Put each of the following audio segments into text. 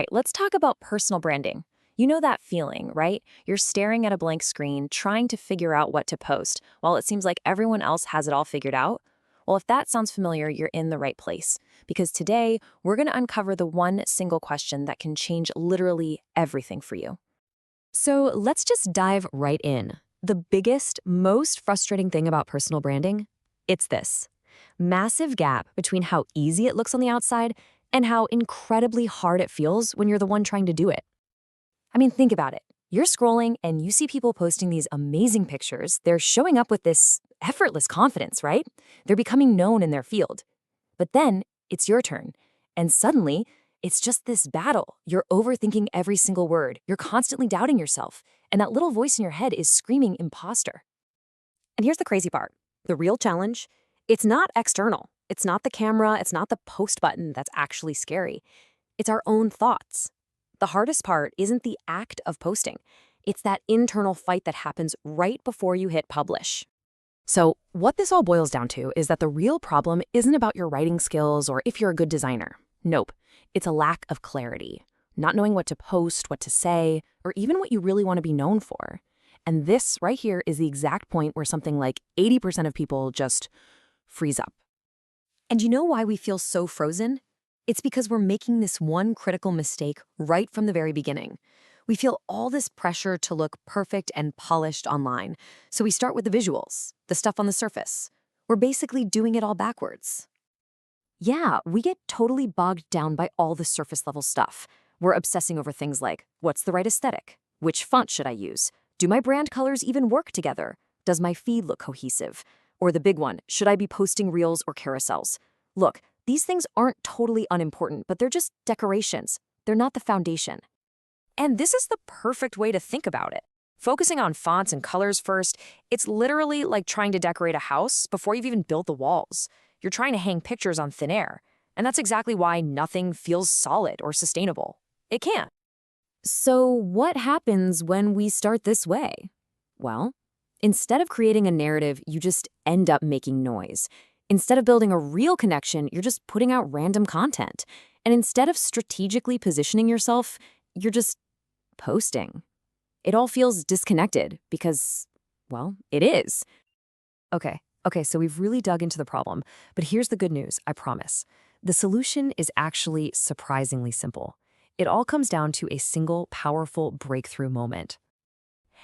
Right, let's talk about personal branding. You know that feeling, right? You're staring at a blank screen, trying to figure out what to post, while it seems like everyone else has it all figured out. Well, if that sounds familiar, you're in the right place. Because today, we're going to uncover the one single question that can change literally everything for you. So let's just dive right in. The biggest, most frustrating thing about personal branding? It's this massive gap between how easy it looks on the outside and how incredibly hard it feels when you're the one trying to do it. I mean, think about it. You're scrolling and you see people posting these amazing pictures. They're showing up with this effortless confidence, right? They're becoming known in their field. But then it's your turn. And suddenly, it's just this battle. You're overthinking every single word. You're constantly doubting yourself. And that little voice in your head is screaming imposter. And here's the crazy part. The real challenge, it's not external. It's not the camera, it's not the post button that's actually scary. It's our own thoughts. The hardest part isn't the act of posting. It's that internal fight that happens right before you hit publish. So, what this all boils down to is that the real problem isn't about your writing skills or if you're a good designer. Nope. It's a lack of clarity, not knowing what to post, what to say, or even what you really want to be known for. And this right here is the exact point where something like 80% of people just freeze up. And you know why we feel so frozen? It's because we're making this one critical mistake right from the very beginning. We feel all this pressure to look perfect and polished online. So we start with the visuals, the stuff on the surface. We're basically doing it all backwards. Yeah, we get totally bogged down by all the surface level stuff. We're obsessing over things like, what's the right aesthetic? Which font should I use? Do my brand colors even work together? Does my feed look cohesive? Or the big one, should I be posting reels or carousels? Look, these things aren't totally unimportant, but they're just decorations. They're not the foundation. And this is the perfect way to think about it. Focusing on fonts and colors first, it's literally like trying to decorate a house before you've even built the walls. You're trying to hang pictures on thin air. And that's exactly why nothing feels solid or sustainable. It can't. So what happens when we start this way? Well, instead of creating a narrative, you just end up making noise. Instead of building a real connection, you're just putting out random content. And instead of strategically positioning yourself, you're just posting. It all feels disconnected because, well, it is. Okay, so we've really dug into the problem, but here's the good news, I promise. The solution is actually surprisingly simple. It all comes down to a single powerful breakthrough moment.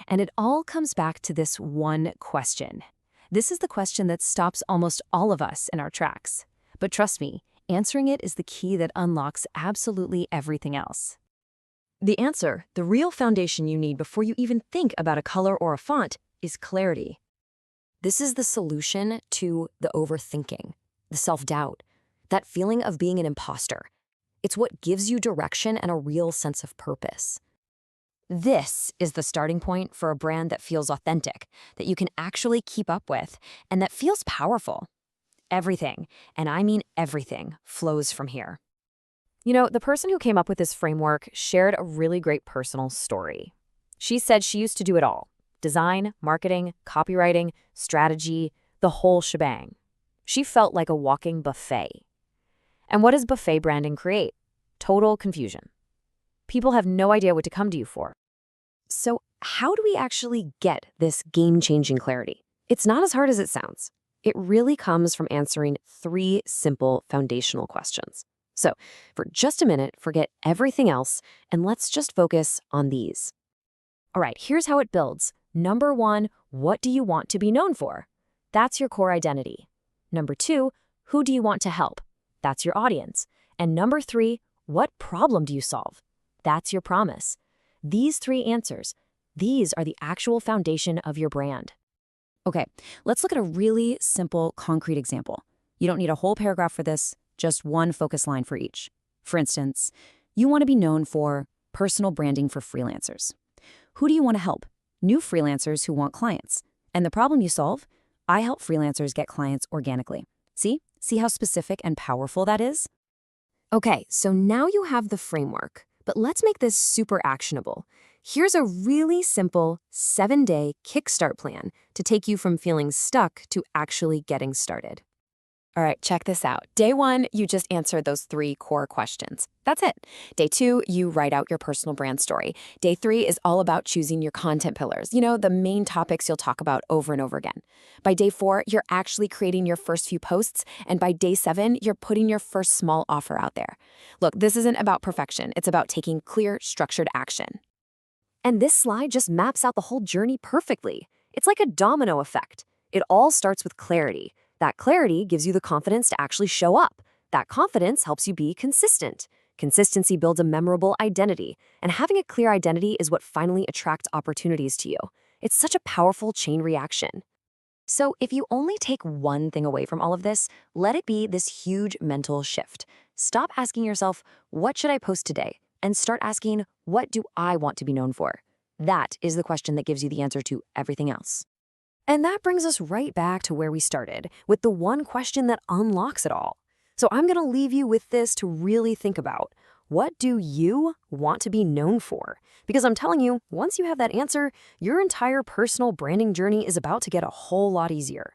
And it all comes back to this one question. This is the question that stops almost all of us in our tracks. But trust me, answering it is the key that unlocks absolutely everything else. The answer, the real foundation you need before you even think about a color or a font, is clarity. This is the solution to the overthinking, the self-doubt, that feeling of being an imposter. It's what gives you direction and a real sense of purpose. This is the starting point for a brand that feels authentic, that you can actually keep up with, and that feels powerful. Everything, and I mean everything, flows from here. You know, the person who came up with this framework shared a really great personal story. She said she used to do it all: design, marketing, copywriting, strategy, the whole shebang. She felt like a walking buffet. And what does buffet branding create? Total confusion. People have no idea what to come to you for. So how do we actually get this game-changing clarity? It's not as hard as it sounds. It really comes from answering 3 simple foundational questions. So for just a minute, forget everything else, and let's just focus on these. All right, here's how it builds. Number 1, what do you want to be known for? That's your core identity. Number 2, who do you want to help? That's your audience. And number 3, what problem do you solve? That's your promise. These 3 answers, these are the actual foundation of your brand. Okay, let's look at a really simple, concrete example. You don't need a whole paragraph for this, just one focus line for each. For instance, you want to be known for personal branding for freelancers. Who do you want to help? New freelancers who want clients. And the problem you solve? I help freelancers get clients organically. See? See how specific and powerful that is? Okay, so now you have the framework, but let's make this super actionable. Here's a really simple 7-day kickstart plan to take you from feeling stuck to actually getting started. All right, check this out. Day 1, you just answer those 3 core questions. That's it. Day 2, you write out your personal brand story. Day 3 is all about choosing your content pillars, the main topics you'll talk about over and over again. By day 4, you're actually creating your first few posts. And by day 7, you're putting your first small offer out there. Look, this isn't about perfection. It's about taking clear, structured action. And this slide just maps out the whole journey perfectly. It's like a domino effect. It all starts with clarity. That clarity gives you the confidence to actually show up. That confidence helps you be consistent. Consistency builds a memorable identity, and having a clear identity is what finally attracts opportunities to you. It's such a powerful chain reaction. So if you only take one thing away from all of this, let it be this huge mental shift. Stop asking yourself, what should I post today? And start asking, what do I want to be known for? That is the question that gives you the answer to everything else. And that brings us right back to where we started, with the one question that unlocks it all. So I'm going to leave you with this to really think about. What do you want to be known for? Because I'm telling you, once you have that answer, your entire personal branding journey is about to get a whole lot easier.